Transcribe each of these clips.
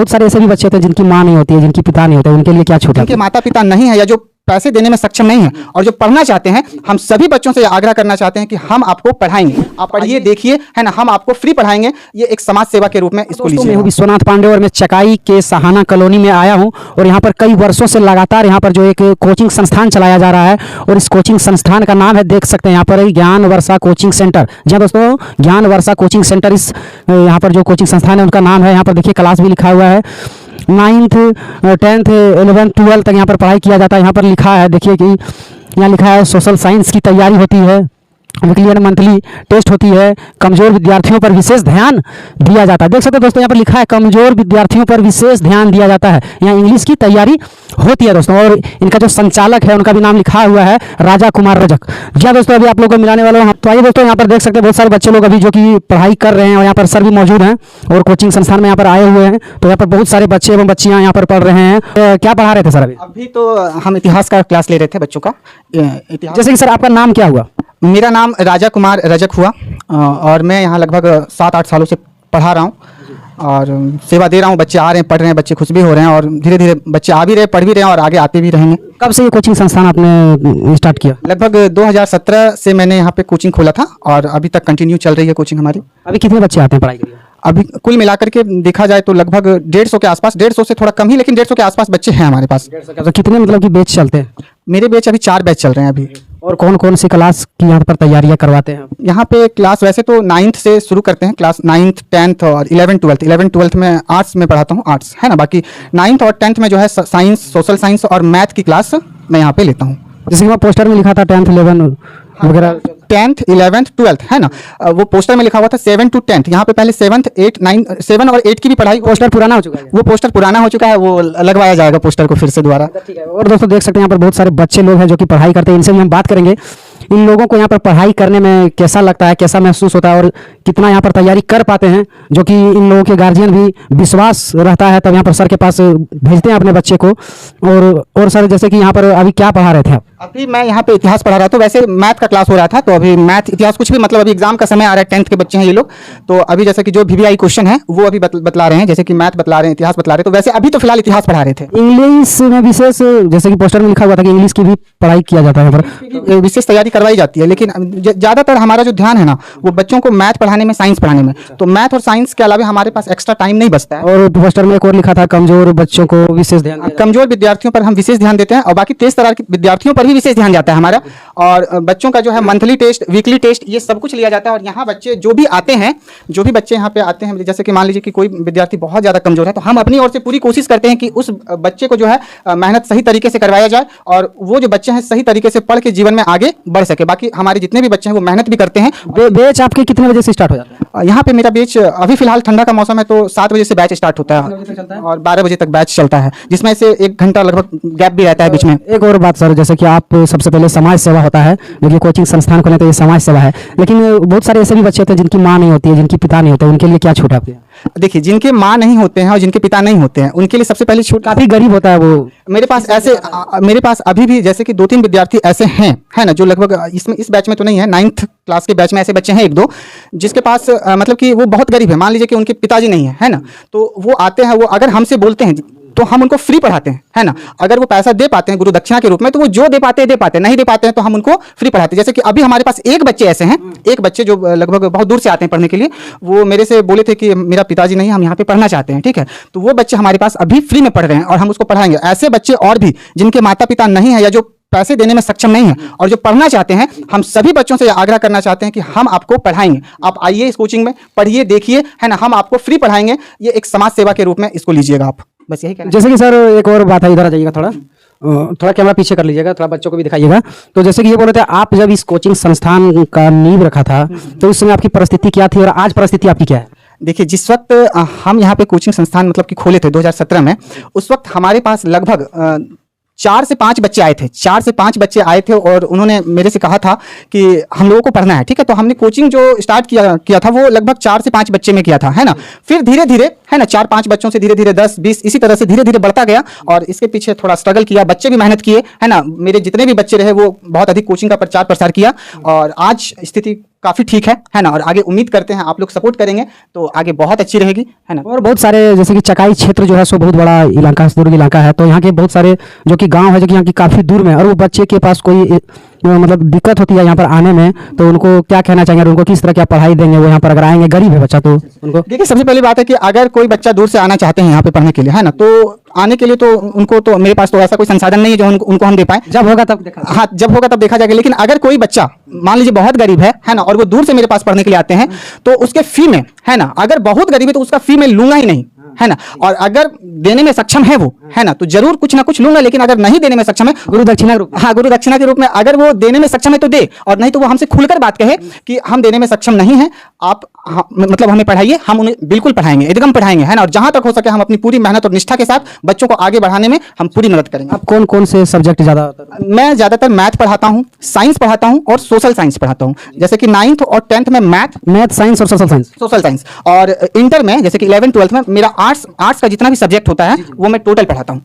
बहुत सारे ऐसे भी बच्चे होते हैं जिनकी माँ नहीं होती है, जिनकी पिता नहीं होते, उनके लिए क्या छूट है? जिनके माता पिता नहीं है या जो पैसे देने में सक्षम नहीं है और जो पढ़ना चाहते हैं, हम सभी बच्चों से आग्रह करना चाहते हैं कि हम आपको पढ़ाएंगे, आप पढ़िए देखिए, है ना, हम आपको फ्री पढ़ाएंगे। ये एक समाज सेवा के रूप में इसको लीजिए। मैं हूं विश्वनाथ पांडे और मैं चकाई के सहाना कॉलोनी में आया हूं और यहाँ पर कई वर्षों से लगातार यहाँ पर जो एक कोचिंग संस्थान चलाया जा रहा है और इस कोचिंग संस्थान का नाम है, देख सकते हैं यहाँ पर ज्ञान वर्षा कोचिंग सेंटर। जी हाँ दोस्तों, ज्ञान वर्षा कोचिंग सेंटर इस यहाँ पर जो कोचिंग संस्थान है उनका नाम है। यहाँ पर देखिए क्लास भी लिखा हुआ है, 9th 10th 11th 12th तक यहाँ पर पढ़ाई किया जाता है। यहाँ पर लिखा है, देखिए कि यहाँ लिखा है सोशल साइंस की तैयारी होती है, वीकली एंड मंथली टेस्ट होती है, कमजोर विद्यार्थियों पर विशेष ध्यान दिया जाता है। देख सकते हैं दोस्तों, यहाँ पर लिखा है कमजोर विद्यार्थियों पर विशेष ध्यान दिया जाता है। यहाँ इंग्लिश की तैयारी होती है दोस्तों और इनका जो संचालक है उनका भी नाम लिखा हुआ है राजा कुमार रजक। जी हाँ दोस्तों, अभी आप लोगों को मिलाने वाला हूँ। तो आइए दोस्तों, यहाँ पर देख सकते हैं बहुत सारे बच्चे लोग अभी जो कि पढ़ाई कर रहे हैं और यहाँ पर सर भी मौजूद हैं और कोचिंग संस्थान में यहाँ पर आए हुए हैं। तो यहाँ पर बहुत सारे बच्चे एवं बच्चियाँ यहाँ पर पढ़ रहे हैं। क्या पढ़ा रहे थे सर अभी तो हम इतिहास का क्लास ले रहे थे बच्चों का। इतिहास। जैसे कि सर आपका नाम क्या हुआ? मेरा नाम राजा कुमार रजक हुआ और मैं यहाँ लगभग 7-8 सालों से पढ़ा रहा हूँ और सेवा दे रहा हूँ। बच्चे आ रहे हैं, पढ़ रहे हैं, बच्चे खुश भी हो रहे हैं और धीरे धीरे बच्चे आ भी रहे, पढ़ भी रहे हैं और आगे आते भी रहेंगे। कब से ये कोचिंग संस्थान आपने स्टार्ट किया? लगभग 2017 से मैंने यहाँ पे कोचिंग खोला था और अभी तक कंटिन्यू चल रही है कोचिंग हमारी। अभी कितने बच्चे आते हैं पढ़ाई के लिए? अभी कुल मिलाकर के देखा जाए तो लगभग 150 के आसपास, 150 से थोड़ा कम ही, लेकिन 150 के आसपास बच्चे हैं हमारे पास। तो कितने मतलब कि बैच चलते हैं? मेरे बैच अभी 4 बैच चल रहे हैं अभी। और कौन कौन सी क्लास की यहाँ पर तैयारियाँ करवाते हैं? यहाँ पे क्लास वैसे तो 9th से शुरू करते हैं, क्लास 9th 10th और 11th 12th। 11th 12th में आर्ट्स में पढ़ाता हूँ, आर्ट्स है ना। बाकी 9th और 10th में जो है साइंस, सोशल साइंस और मैथ की क्लास मैं यहाँ पे लेता हूँ। जैसे कि मैं पोस्टर में लिखा था 10th 11 वगैरह। 10th 11th 12th है ना, वो पोस्टर में लिखा हुआ था 7 to 10th। यहाँ पे पहले 7th 8 9 7 और 8 की भी पढ़ाई। पोस्टर पुराना हो चुका है? वो पोस्टर पुराना हो चुका है, वो लगवाया जाएगा पोस्टर को फिर से दोबारा। ठीक है। और दोस्तों देख सकते हैं यहाँ पर बहुत सारे बच्चे लोग हैं जो कि पढ़ाई करते हैं, इनसे भी हम बात करेंगे। इन लोगों को यहाँ पर पढ़ाई करने में कैसा लगता है, कैसा महसूस होता है और कितना यहाँ पर तैयारी कर पाते हैं, जो कि इन लोगों के गार्जियन भी विश्वास रहता है तब यहाँ पर सर के पास भेजते हैं अपने बच्चे को। और सर जैसे कि यहाँ पर अभी क्या पढ़ा रहे थे आप? अभी मैं यहाँ पे इतिहास पढ़ा रहा था, वैसे मैथ का क्लास हो रहा था, तो अभी मैथ इतिहास कुछ भी मतलब अभी एग्जाम का समय आ रहा है, 10th के बच्चे हैं ये लोग। तो अभी जैसे कि जो VVI क्वेश्चन है वो अभी बतला रहे हैं, जैसे कि मैथ बतला रहे हैं, इतिहास बतला रहे हैं। तो वैसे अभी तो फिलहाल इतिहास पढ़ा रहे थे। इंग्लिश में विशेष, जैसे कि पोस्टर में लिखा हुआ था कि इंग्लिश की भी पढ़ाई किया जाता है, पर विशेष तैयारी करवाई जाती है, लेकिन ज़्यादातर हमारा जो ध्यान है ना वो बच्चों को मैथ पढ़ाने में, साइंस पढ़ाने में। तो मैथ और साइंस के अलावा हमारे पास एक्स्ट्रा टाइम नहीं बचता है। और पोस्टर में एक और लिखा था कमजोर बच्चों को विशेष ध्यान, कमजोर विद्यार्थियों पर हम विशेष ध्यान देते हैं और बाकी तेज तरार के विद्यार्थियों पर भी विशेष ध्यान जाता है हमारा। और बच्चों का जो है मंथली टेस्ट, वीकली टेस्ट, ये सब कुछ लिया जाता है। और यहाँ बच्चे जो भी आते हैं, जो भी बच्चे यहाँ पे आते हैं, जैसे कि मान लीजिए कि कोई विद्यार्थी बहुत ज़्यादा कमजोर है, तो हम अपनी ओर से पूरी कोशिश करते हैं कि उस बच्चे को जो है मेहनत सही तरीके से करवाया जाए और वो जो बच्चे हैं सही तरीके से पढ़ के जीवन में आगे बढ़ सके। बाकी हमारे जितने भी बच्चे हैं वो मेहनत भी करते हैं। बैच आपके कितने बजे से स्टार्ट हो जाता है? यहाँ पे मेरा बैच अभी फिलहाल ठंडा का मौसम है तो 7 बजे से बैच स्टार्ट होता है और 12 बजे तक बैच चलता है, जिसमें से 1 घंटा लगभग गैप भी रहता है बीच में। एक और बात सर, जैसे कि आप सबसे पहले समाज सेवा होता है, जो कोचिंग संस्थान खोले तो ये समाज सेवा है, लेकिन बहुत सारे ऐसे भी बच्चे होते हैं जिनकी माँ नहीं होती है, जिनकी पिता नहीं होते, उनके लिए क्या छूट है आपके? देखिए, जिनके माँ नहीं होते हैं और जिनके पिता नहीं होते हैं उनके लिए सबसे पहले छूट। काफी गरीब होता है वो। मेरे पास अभी भी जैसे कि 2-3 विद्यार्थी ऐसे हैं, है ना, जो लगभग इस बैच में तो नहीं है, 9th क्लास के बैच में ऐसे बच्चे हैं 1-2 जिसके पास मतलब कि वो बहुत गरीब है। मान लीजिए कि उनके पिताजी नहीं है ना, तो वो आते हैं, वो अगर हमसे बोलते हैं तो हम उनको फ्री पढ़ाते हैं, है ना। अगर वो पैसा दे पाते हैं गुरु दक्षिणा के रूप में तो वो जो दे पाते हैं, नहीं दे पाते हैं तो हम उनको फ्री पढ़ाते हैं। जैसे कि अभी हमारे पास एक बच्चे ऐसे हैं, एक बच्चे जो लगभग बहुत दूर से आते हैं पढ़ने के लिए, वो मेरे से बोले थे कि मेरा पिताजी नहीं, हम यहाँ पे पढ़ना चाहते हैं, ठीक है। तो वो बच्चे हमारे पास अभी फ्री में पढ़ रहे हैं और हम उसको पढ़ाएंगे। ऐसे बच्चे और भी जिनके माता पिता नहीं है या जो पैसे देने में सक्षम नहीं है और जो पढ़ना चाहते हैं, हम सभी बच्चों से आग्रह करना चाहते हैं कि हम आपको पढ़ाएंगे, आप आइए इस कोचिंग में, पढ़िए देखिए, है ना, हम आपको फ्री पढ़ाएंगे। ये एक समाज सेवा के रूप में इसको लीजिएगा आप, बस यही कहना। जैसे कि सर एक और बात है, इधर आ जाइएगा, थोड़ा कैमरा पीछे कर लीजिएगा, थोड़ा बच्चों को भी दिखाइएगा। तो जैसे कि ये बोल रहे थे, आप जब इस कोचिंग संस्थान का नींव रखा था तो उस समय आपकी परिस्थिति क्या थी और आज परिस्थिति आपकी क्या है? देखिए, जिस वक्त हम यहाँ पे कोचिंग संस्थान मतलब कि खोले थे 2017 में, उस वक्त हमारे पास लगभग 4 से 5 बच्चे आए थे। 4 से 5 बच्चे आए थे और उन्होंने मेरे से कहा था कि हम लोगों को पढ़ना है, ठीक है। तो हमने कोचिंग जो स्टार्ट किया था वो लगभग 4 से 5 बच्चे में किया था, है ना। फिर धीरे धीरे, है ना, 4-5 बच्चों से धीरे धीरे 10-20 इसी तरह से धीरे धीरे बढ़ता गया और इसके पीछे थोड़ा स्ट्रगल किया, बच्चे भी मेहनत किए, है ना। मेरे जितने भी बच्चे रहे वो बहुत अधिक कोचिंग का प्रचार प्रसार किया और आज स्थिति काफ़ी ठीक है ना, और आगे उम्मीद करते हैं आप लोग सपोर्ट करेंगे तो आगे बहुत अच्छी रहेगी, है ना। और बहुत सारे जैसे कि चकाई क्षेत्र जो है सो बहुत बड़ा इलाका, दुर्ग इलाका है, तो यहाँ के बहुत सारे जो कि गांव है जो कि यहाँ की काफ़ी दूर में, और वो बच्चे के पास कोई मतलब दिक्कत होती है यहाँ पर आने में, तो उनको क्या कहना चाहेंगे और उनको किस तरह की पढ़ाई देंगे वो यहाँ पर अगर आएंगे, गरीब है बच्चा तो उनको? देखिए, सबसे पहली बात है कि अगर कोई बच्चा दूर से आना चाहते हैं यहाँ पे पढ़ने के लिए, है ना, तो आने के लिए तो उनको तो मेरे पास तो ऐसा कोई संसाधन नहीं है जो उनको हम दे पाए। जब होगा तब देखा, हाँ, जब होगा तब देखा जाएगा। लेकिन अगर कोई बच्चा मान लीजिए बहुत गरीब है ना, और वो दूर से मेरे पास पढ़ने के लिए आते हैं, तो उसके फी में, है ना, अगर बहुत गरीब है तो उसका फी मैं लूंगा ही नहीं, है ना। और अगर देने में सक्षम है वो, है ना, तो जरूर कुछ ना कुछ लूंगा। लेकिन अगर नहीं देने में सक्षम है, गुरु दक्षिणा के रूप में, हाँ, गुरु दक्षिणा के रूप में अगर वो देने में सक्षम है तो दे, और नहीं तो वो हमसे खुलकर बात कहे कि हम देने में सक्षम नहीं है, आप मतलब हमें पढ़ाइए, हम उन्हें बिल्कुल पढ़ाएंगे, एकदम पढ़ाएंगे, है ना। और जहां तक हो सके हम अपनी पूरी मेहनत और निष्ठा के साथ बच्चों को आगे बढ़ाने में हम पूरी मदद करेंगे। आप कौन कौन से सब्जेक्ट ज़्यादा? मैं ज़्यादातर मैथ पढ़ाता हूँ, साइंस पढ़ाता हूँ और सोशल साइंस पढ़ाता हूँ। जैसे कि 9th और 10th में मैथ, साइंस और सोशल साइंस, और इंटर में जैसे कि 11th 12th में मेरा आर्ट्स का जितना भी सब्जेक्ट होता है वो मैं टोटल पढ़ाता हूँ।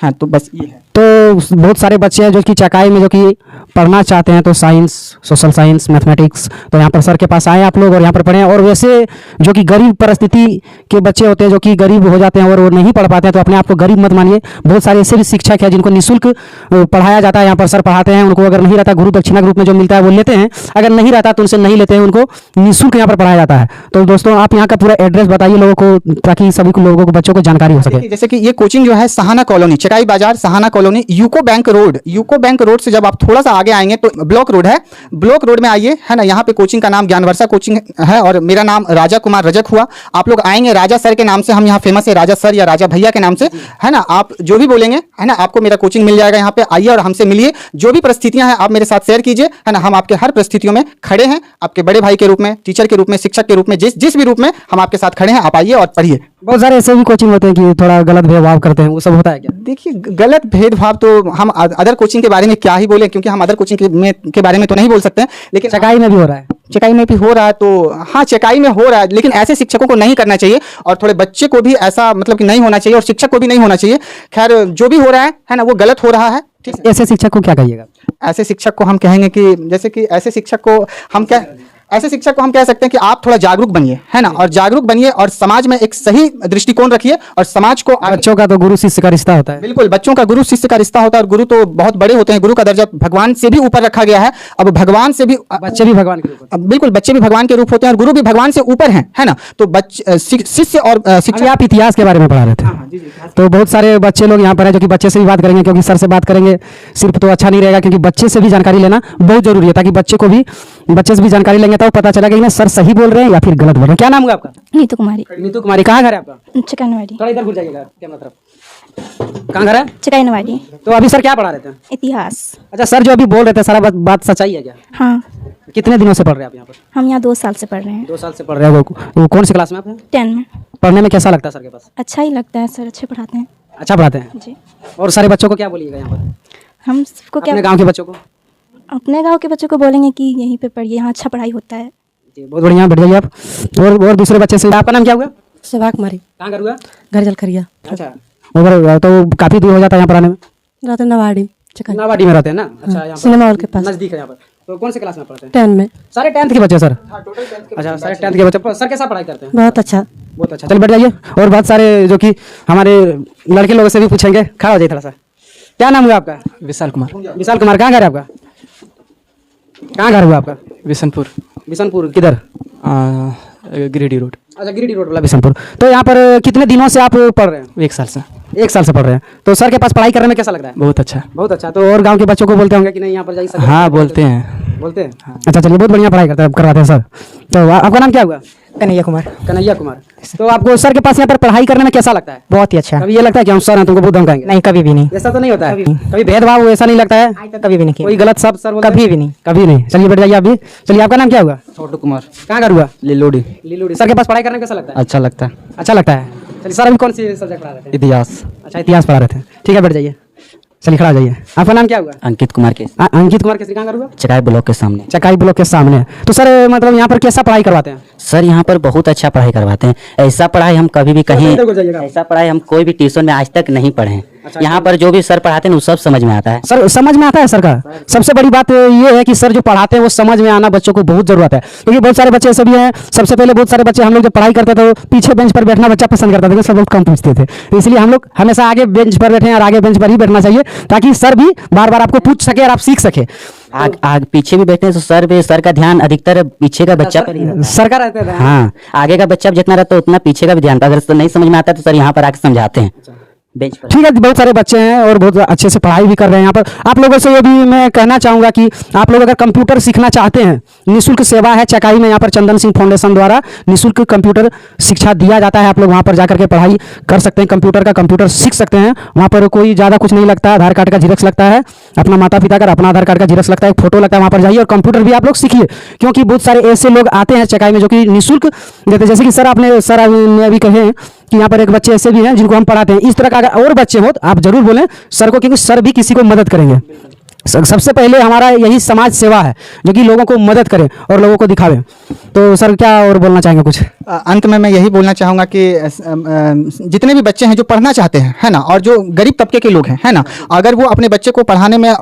हाँ, तो बस ये है। तो बहुत सारे बच्चे हैं जो कि चकाई में जो कि पढ़ना चाहते हैं, तो साइंस, सोशल साइंस, मैथमेटिक्स, तो यहाँ पर सर के पास आए आप लोग और यहाँ पर पढ़ें। और वैसे जो कि गरीब परिस्थिति के बच्चे होते हैं, जो कि गरीब हो जाते हैं और वो नहीं पढ़ पाते हैं, तो अपने आप को गरीब मत मानिए। बहुत सारे ऐसे भी शिक्षक हैं जिनको निःशुल्क पढ़ाया जाता है, यहाँ पर सर पढ़ाते हैं। उनको अगर नहीं रहता, गुरु दक्षिणा के रूप में जो मिलता है वो लेते हैं, अगर नहीं रहता तो उनसे नहीं लेते हैं, उनको निःशुल्क यहाँ पर पढ़ाया जाता है। तो दोस्तों आप यहाँ का पूरा एड्रेस बताइए लोगों को, ताकि सभी लोगों को, बच्चों को जानकारी हो सके। जैसे कि ये कोचिंग जो है सहाना कॉलोनी, चकाई बाजार, Sahana colony, UCO bank road से जब आप थोड़ा सा आगे आएंगे तो ब्लॉक रोड है, ब्लॉक रोड में आइए, है ना। यहाँ पे कोचिंग का नाम ज्ञान वर्षा कोचिंग है और मेरा नाम राजा कुमार रजक हुआ। आप लोग आएंगे राजा सर के नाम से, हम यहाँ फेमस है राजा सर या राजा भैया के नाम से, है ना। आप जो भी बोलेंगे, है ना, आपको मेरा कोचिंग मिल जाएगा। यहाँ पे आइए और हमसे मिलिए, जो भी परिस्थितियां हैं आप मेरे साथ शेयर कीजिए, है ना। हम आपके हर परिस्थितियों में खड़े हैं, आपके बड़े भाई के रूप में, टीचर के रूप में, शिक्षक के रूप में, जिस भी रूप में हम आपके साथ खड़े हैं। आप आइए और पढ़िए। बहुत सारे ऐसे भी कोचिंग होते हैं कि थोड़ा गलत भेदभाव करते हैं, वो सब होता है क्या? देखिए, गलत भेदभाव तो हम अदर कोचिंग के बारे में क्या ही बोले, क्योंकि हम अदर कोचिंग के बारे में तो नहीं बोल सकते हैं। लेकिन चकाई में भी हो रहा है, चकाई में भी हो रहा है, तो हाँ, चकाई में हो रहा है, लेकिन ऐसे शिक्षकों को नहीं करना चाहिए और थोड़े बच्चे को भी ऐसा मतलब कि नहीं होना चाहिए और शिक्षक को भी नहीं होना चाहिए। खैर, जो भी हो रहा है ना, वो गलत हो रहा है। ठीक, ऐसे शिक्षक को क्या कहिएगा? ऐसे शिक्षक को हम कहेंगे कि जैसे कि ऐसे शिक्षक को हम कह सकते हैं कि आप थोड़ा जागरूक बनिए, है ना, और जागरूक बनिए और समाज में एक सही दृष्टिकोण रखिए और समाज को। बच्चों का तो गुरु शिष्य का रिश्ता होता है। बिल्कुल, बच्चों का गुरु शिष्य का रिश्ता होता है और गुरु तो बहुत बड़े होते हैं। गुरु का दर्जा भगवान से भी ऊपर रखा गया है। अब भगवान से भी बच्चे भी भगवान के रूप, बिल्कुल, बच्चे भी भगवान के रूप होते हैं और गुरु भी भगवान से ऊपर हैं, है ना। तो शिष्य और शिक्षक। आप इतिहास के बारे में पढ़ा रहे थे, तो बहुत सारे बच्चे लोग यहाँ पर हैं जो कि बच्चे से भी बात करेंगे, क्योंकि सर से बात करेंगे सिर्फ तो अच्छा नहीं रहेगा, क्योंकि बच्चे से भी जानकारी लेना बहुत जरूरी है, ताकि बच्चे से भी जानकारी लेंगे तो पता चलेगा कि सर सही बोल रहे हैं या फिर गलत बोल रहे हैं। क्या नाम हुआ आपका? नीतू कुमारी। नीतू कुमारी, कहाँ घर है आपका? चकाईनवाड़ी। थोड़ा इधर घुस जाइएगा कैमरा तरफ। कहाँ घर है? चकाईनवाड़ी। तो अभी सर क्या पढ़ा रहे थे? इतिहास। अच्छा, सर जो अभी बोल रहे थे सारा बात सच्चाई है क्या? हाँ। कितने दिनों से पढ़ रहे हैं आप यहाँ पर? हम यहाँ 2 साल से पढ़ रहे हैं। 2 साल से पढ़ रहे हैं। वो कौन सी क्लास में आप हैं? 10 में। पढ़ने में कैसा लगता है सर के पास? अच्छा ही लगता है, सर अच्छे पढ़ाते हैं। अच्छा पढ़ाते हैं जी। और सारे बच्चों को क्या बोलिएगा यहाँ पर? हम सबको क्या, अपने गाँव के बच्चों को? अपने गाँव के बच्चों को बोलेंगे कि यहीं पे पढ़िए, यहाँ अच्छा पढ़ाई होता है। जी, बहुत बढ़िया, बैठ जाइए आप। और दूसरे बच्चे से, आपका नाम क्या हुआ? सुभा कुमारी। कहाँ घर हुआ? घर जलखरिया। अच्छा, उधर तो काफ़ी दूर हो जाता है यहाँ पर आने में? रहते नवाड़ी, चकाई। नावाडी में रहते हैं ना? अच्छा, यहाँ पर सिनेमा हॉल के पास नज़दीक है यहाँ पर। तो कौन से क्लास में पढ़ते हैं? 10 में। सारे 10th के बच्चे सर? अच्छा, सारे 10th के बच्चे। सर कैसा पढ़ाई करते हैं? बहुत अच्छा। बहुत अच्छा। चल बैठ जाइए। और बहुत सारे जो कि हमारे लड़के लोगों से भी पूछेंगे, खड़ा हो जाइए थोड़ा सा। क्या नाम हुआ आपका? विशाल कुमार। विशाल कुमार, कहाँ घर है आपका? कहाँ घर हुआ आपका? बिशनपुर। बिशनपुर किधर? गिरिडीह रोड। अच्छा, गिरिडीह रोड वाला बिशनपुर। तो यहाँ पर कितने दिनों से आप पढ़ रहे हैं? 1 साल से। 1 साल से पढ़ रहे हैं। तो सर के पास पढ़ाई करने में कैसा लग रहा है? बहुत अच्छा। बहुत अच्छा। तो और गांव के बच्चों को बोलते होंगे कि नहीं यहाँ पर जाइए? हाँ, बोलते हैं। बोलते हैं? हाँ। अच्छा, चलिए, बहुत बढ़िया पढ़ाई करवाते हैं सर। तो आपका नाम क्या हुआ? कन्हैया कुमार। कन्हैया कुमार। तो आपको सर के पास यहाँ पर पढ़ाई करने में कैसा लगता है? बहुत ही अच्छा। कभी ये लगता है कि हम सर हैं तुमको बहुत धमकाएंगे? नहीं, कभी भी नहीं। ऐसा तो नहीं होता है? कभी भेदभाव ऐसा नहीं लगता है? कभी भी नहीं किया। कोई गलत शब्द सर बोलते हैं? कभी भी नहीं। कभी नहीं। चलिए बैठ जाइए आप भी। चलिए, आपका नाम क्या हुआ? छोटू कुमार। कहाँ घर हुआ? लिलोडी। लीलोड़ी। सर के पास पढ़ाई करने में कैसा लगता है? अच्छा लगता है। अच्छा लगता है। चलिए, सर अभी कौन सी सब्जेक्ट पढ़ा रहे थे? इतिहास। अच्छा, इतिहास पढ़ा रहे थे। ठीक है, बैठ जाइए। चलिए, खड़ा हो जाइए। आपका नाम क्या हुआ? अंकित कुमार के। अंकित कुमार केसरी। कहाँ घर हुआ? चकाई ब्लॉक के सामने। चकाई ब्लॉक के सामने। तो सर मतलब यहाँ पर कैसा पढ़ाई करवाते हैं? सर यहाँ पर बहुत अच्छा पढ़ाई करवाते हैं। ऐसा पढ़ाई हम कभी भी कहीं, ऐसा पढ़ाई हम कोई भी ट्यूशन में आज तक नहीं पढ़े हैं। यहाँ पर जो भी सर पढ़ाते हैं वो सब समझ में आता है। सर समझ में आता है सर का? सबसे बड़ी बात ये है कि सर जो पढ़ाते हैं वो समझ में आना बच्चों को बहुत जरूरत है, क्योंकि बहुत सारे बच्चे ऐसे भी हैं। सबसे पहले बहुत सारे बच्चे हम लोग जब पढ़ाई करते थे तो पीछे बेंच पर बैठना बच्चा पसंद करता था, सब लोग कम पूछते थे। तो इसलिए हम लोग हमेशा आगे बेंच पर बैठे और आगे बेंच पर ही बैठना चाहिए, ताकि सर भी बार बार आपको पूछ सके और आप सीख सके। आग पीछे भी बैठे हैं तो सर का ध्यान अधिकतर पीछे का बच्चा पर ही रहता है। सर का रहता है। हाँ, आगे का बच्चा जितना रहता है उतना पीछे का भी ध्यान। अगर नहीं समझ में आता है तो सर यहाँ पर आके समझाते हैं बेंच पर। ठीक है, बहुत सारे बच्चे हैं और बहुत अच्छे से पढ़ाई भी कर रहे हैं यहाँ पर। आप लोगों से ये भी मैं कहना चाहूँगा कि आप लोग अगर कंप्यूटर सीखना चाहते हैं, निःशुल्क सेवा है चकाई में। यहाँ पर चंदन सिंह फाउंडेशन द्वारा निःशुल्क कंप्यूटर शिक्षा दिया जाता है। आप लोग वहाँ पर जाकर के पढ़ाई कर सकते हैं, कंप्यूटर सीख सकते हैं। वहाँ पर कोई ज़्यादा कुछ नहीं लगता है, आधार कार्ड का झिरक्स लगता है, अपना माता पिता का अपना आधार कार्ड का झिरक्स लगता है, एक फोटो लगता है। वहाँ पर जाइए और कंप्यूटर भी आप लोग सीखिए, क्योंकि बहुत सारे ऐसे लोग आते हैं चकाई में जो कि निःशुल्क देते हैं। जैसे कि सर अभी कहे कि यहाँ पर एक बच्चे ऐसे भी हैं जिनको हम पढ़ाते हैं। इस तरह का अगर और बच्चे हो तो आप जरूर बोलें सर को, क्योंकि सर भी किसी को मदद करेंगे। सबसे पहले हमारा यही समाज सेवा है जो कि लोगों को मदद करे और लोगों को दिखावे। तो सर क्या और बोलना चाहेंगे कुछ? अंत में मैं यही बोलना चाहूँगा कि जितने भी बच्चे हैं जो पढ़ना चाहते हैं, है ना, और जो गरीब तबके के लोग हैं, है ना, अगर वो अपने बच्चे को पढ़ाने में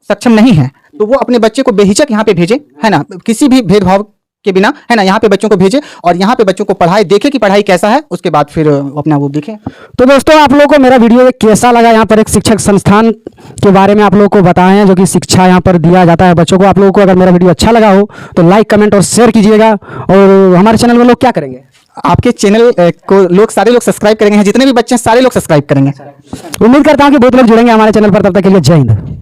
सक्षम नहीं है तो वो अपने बच्चे को बेहिचक यहाँ पे भेजे, है ना, किसी भी भेदभाव के बिना, है ना, यहाँ पे बच्चों को भेजे और यहाँ पे बच्चों को पढ़ाए, देखे कि पढ़ाई कैसा है, उसके बाद फिर अपना वो देखें। तो दोस्तों आप लोगों को मेरा वीडियो कैसा लगा? यहाँ पर एक शिक्षक संस्थान के बारे में आप लोगों को बताए हैं जो कि शिक्षा यहाँ पर दिया जाता है बच्चों को। आप लोगों को अगर मेरा वीडियो अच्छा लगा हो तो लाइक कमेंट और शेयर कीजिएगा। और हमारे चैनल में लोग क्या करेंगे? आपके चैनल को सारे लोग सब्सक्राइब करेंगे, जितने भी बच्चे हैं सारे लोग सब्सक्राइब करेंगे। उम्मीद करता हूँ कि बहुत लोग जुड़ेंगे हमारे चैनल पर। तब तक के लिए जय हिंद।